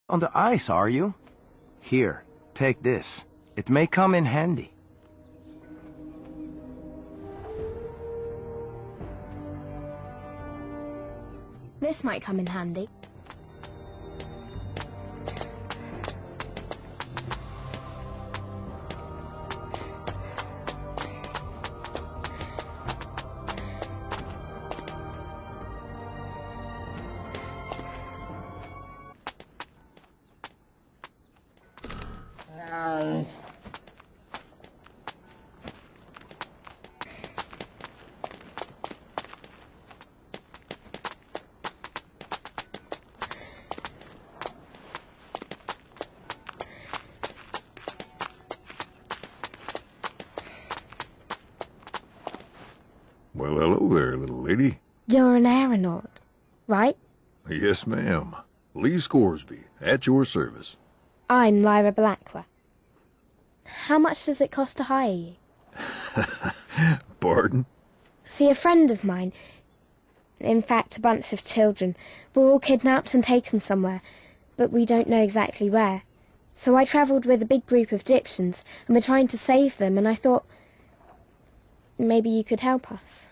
On the ice, are you? Here, take this. It may come in handy. This might come in handy. Well, hello there, little lady. You're an aeronaut, right? Yes, ma'am. Lee Scoresby, at your service. I'm Lyra Blackwell. How much does it cost to hire you? Pardon? See, a friend of mine, in fact a bunch of children, were all kidnapped and taken somewhere, but we don't know exactly where. So I travelled with a big group of Egyptians, and we're trying to save them, and I thought maybe you could help us.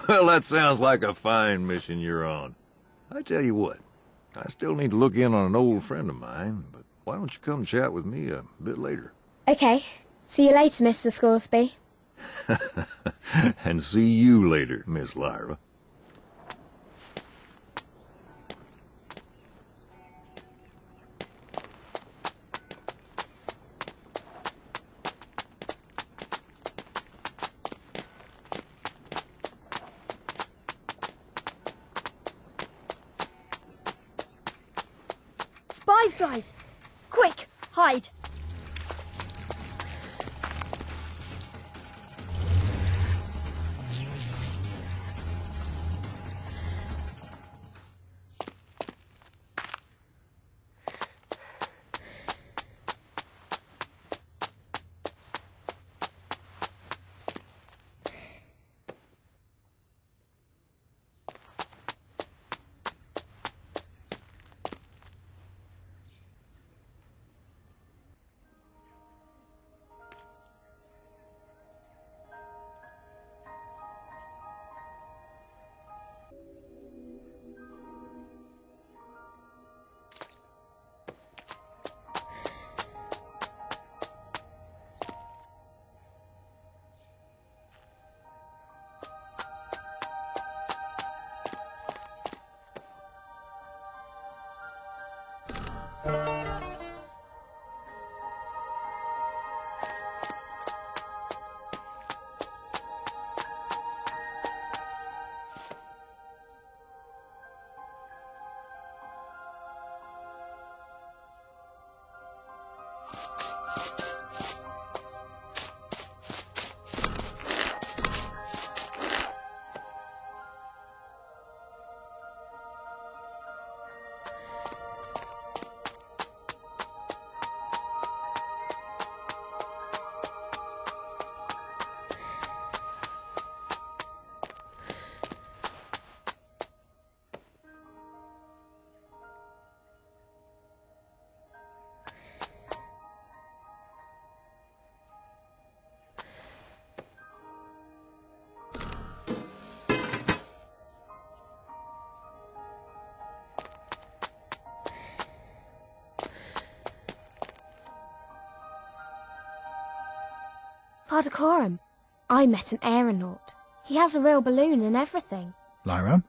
Well, that sounds like a fine mission you're on. I tell you what, I still need to look in on an old friend of mine, but why don't you come chat with me a bit later? Okay. See you later, Mr. Scoresby. And see you later, Miss Lyra. Spy flies! Quick, hide! Farder Coram, I met an aeronaut. He has a real balloon and everything. Lyra,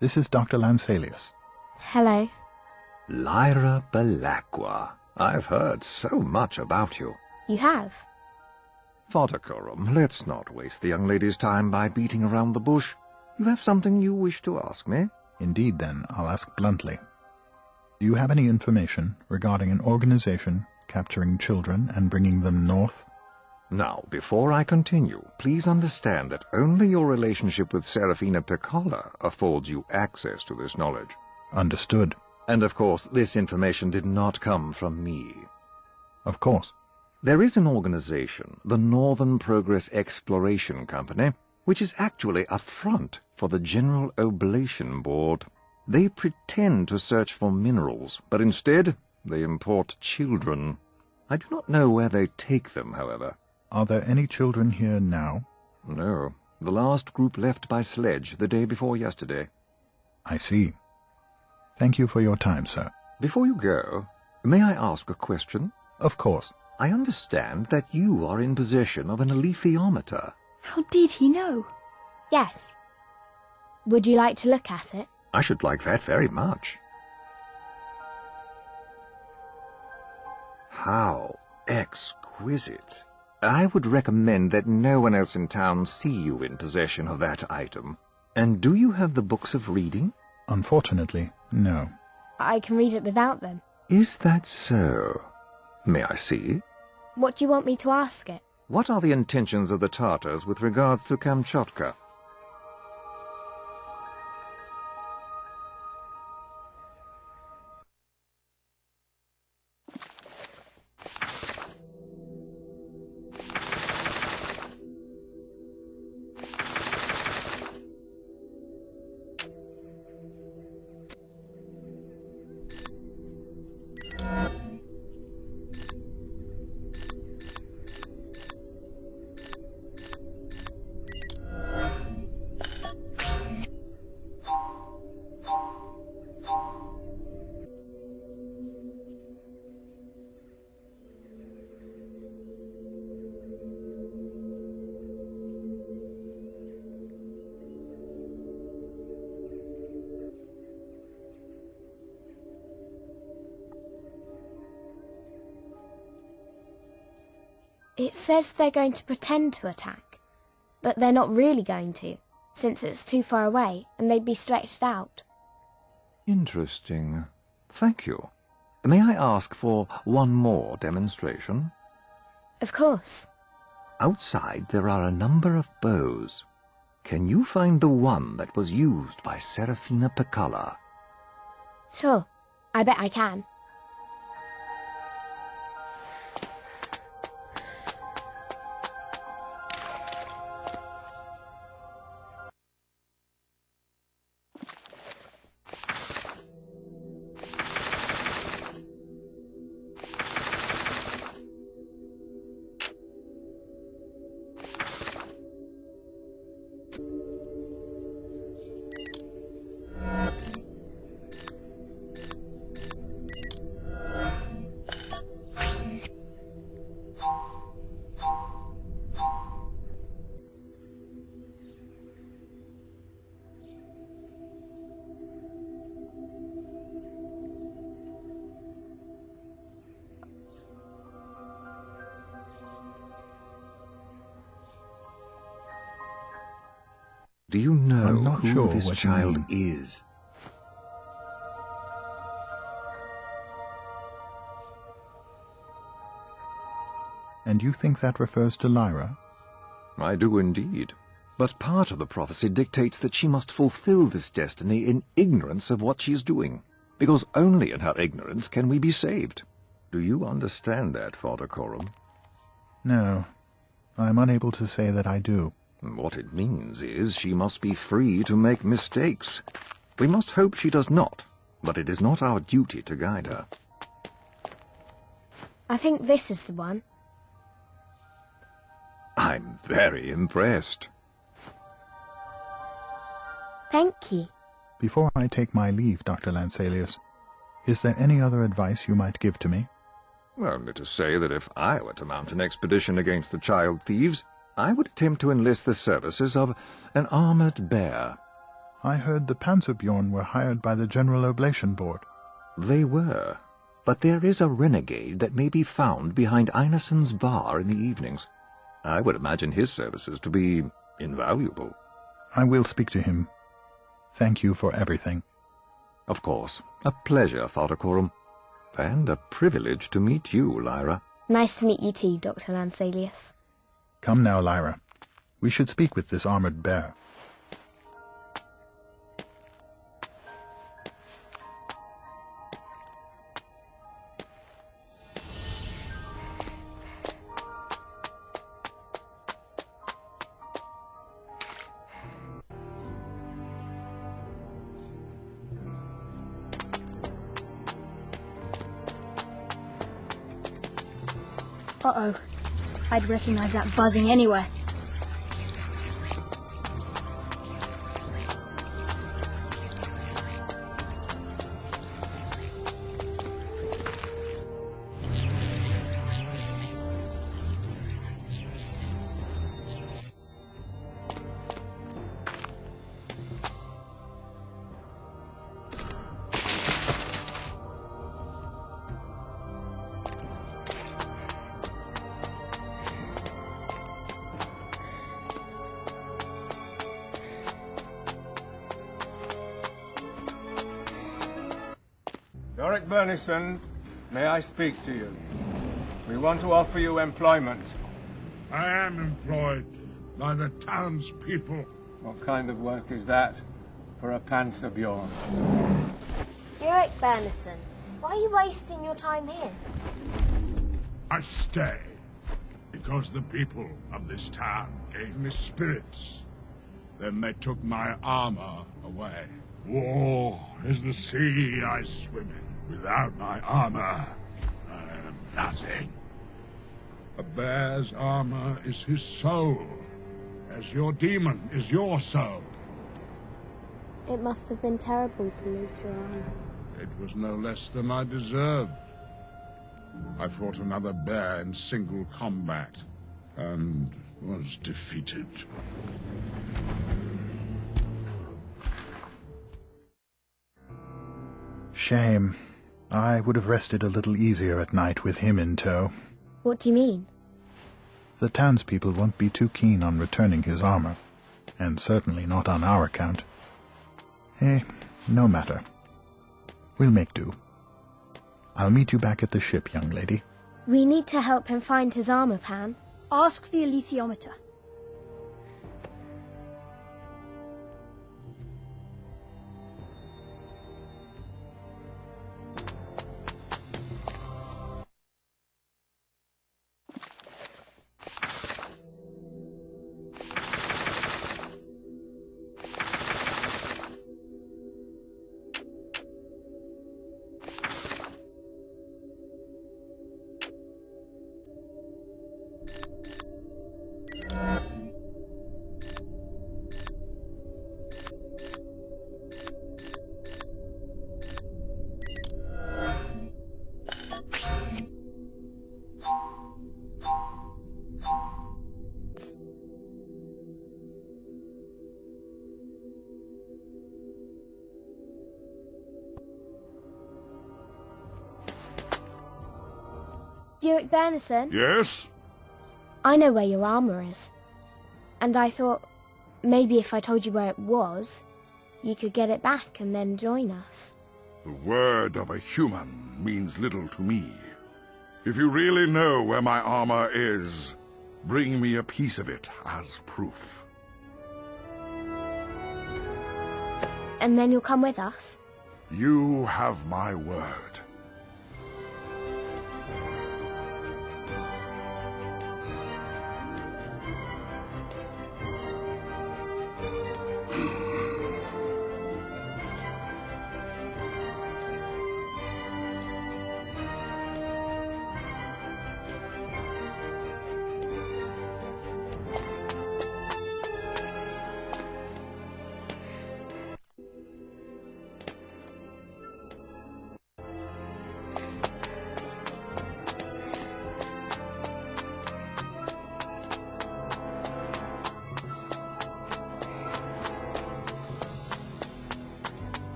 this is Dr. Lansalius. Hello. Lyra Blackwell. I've heard so much about you. You have? Farder Coram, let's not waste the young lady's time by beating around the bush. You have something you wish to ask me? Indeed, then, I'll ask bluntly. Do you have any information regarding an organization capturing children and bringing them north? Now, before I continue, please understand that only your relationship with Serafina affords you access to this knowledge. Understood. And of course, this information did not come from me. Of course. There is an organization, the Northern Progress Exploration Company, which is actually a front for the General Oblation Board. They pretend to search for minerals, but instead they import children. I do not know where they take them, however. Are there any children here now? No. The last group left by sledge the day before yesterday. I see. Thank you for your time, sir. Before you go, may I ask a question? Of course. I understand that you are in possession of an Aleithiometer. How did he know? Yes. Would you like to look at it? I should like that very much. How exquisite. I would recommend that no one else in town see you in possession of that item. And do you have the books of reading? Unfortunately, no. I can read it without them. Is that so? May I see? What do you want me to ask it? What are the intentions of the Tartars with regards to Kamchatka? It says they're going to pretend to attack, but they're not really going to, since it's too far away and they'd be stretched out. Interesting. Thank you. May I ask for one more demonstration? Of course. Outside there are a number of bows. Can you find the one that was used by Serafina Pekkala? Sure. I bet I can. Do you know I'm not who sure this what you child mean. is? And you think that refers to Lyra? I do indeed. But part of the prophecy dictates that she must fulfill this destiny in ignorance of what she is doing, because only in her ignorance can we be saved. Do you understand that, Farder Coram? No. I'm unable to say that I do. What it means is she must be free to make mistakes. We must hope she does not, but it is not our duty to guide her. I think this is the one. I'm very impressed. Thank you. Before I take my leave, Dr. Lanselius, is there any other advice you might give to me? Only to say that if I were to mount an expedition against the child thieves, I would attempt to enlist the services of an armored bear. I heard the Panzerbjorn were hired by the General Oblation Board. They were, but there is a renegade that may be found behind Einarsson's bar in the evenings. I would imagine his services to be invaluable. I will speak to him. Thank you for everything. Of course. A pleasure, Farder Coram. And a privilege to meet you, Lyra. Nice to meet you too, Dr. Lanselius. Come now, Lyra. We should speak with this armored bear. Uh-oh. I'd recognize that buzzing anywhere. Iorek Bernison, may I speak to you? We want to offer you employment. I am employed by the townspeople. What kind of work is that for a Panzerbjorn? Iorek Bernison, why are you wasting your time here? I stay because the people of this town gave me spirits. Then they took my armor away. War is the sea I swim in. Without my armor, I am nothing. A bear's armor is his soul, as your demon is your soul. It must have been terrible to lose your armor. It was no less than I deserved. I fought another bear in single combat, and was defeated. Shame. I would have rested a little easier at night with him in tow. What do you mean? The townspeople won't be too keen on returning his armor, and certainly not on our account. No matter. We'll make do. I'll meet you back at the ship, young lady. We need to help him find his armor, Pan. Ask the Aleithiometer. Iorek Bernison? Yes? I know where your armor is. And I thought, maybe if I told you where it was, you could get it back and then join us. The word of a human means little to me. If you really know where my armor is, bring me a piece of it as proof. And then you'll come with us? You have my word.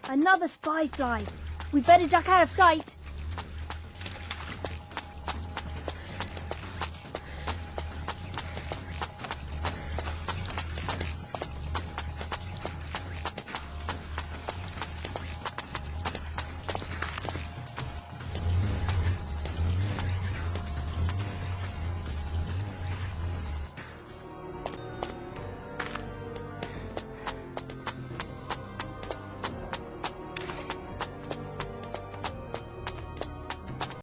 Another spy fly. We better duck out of sight.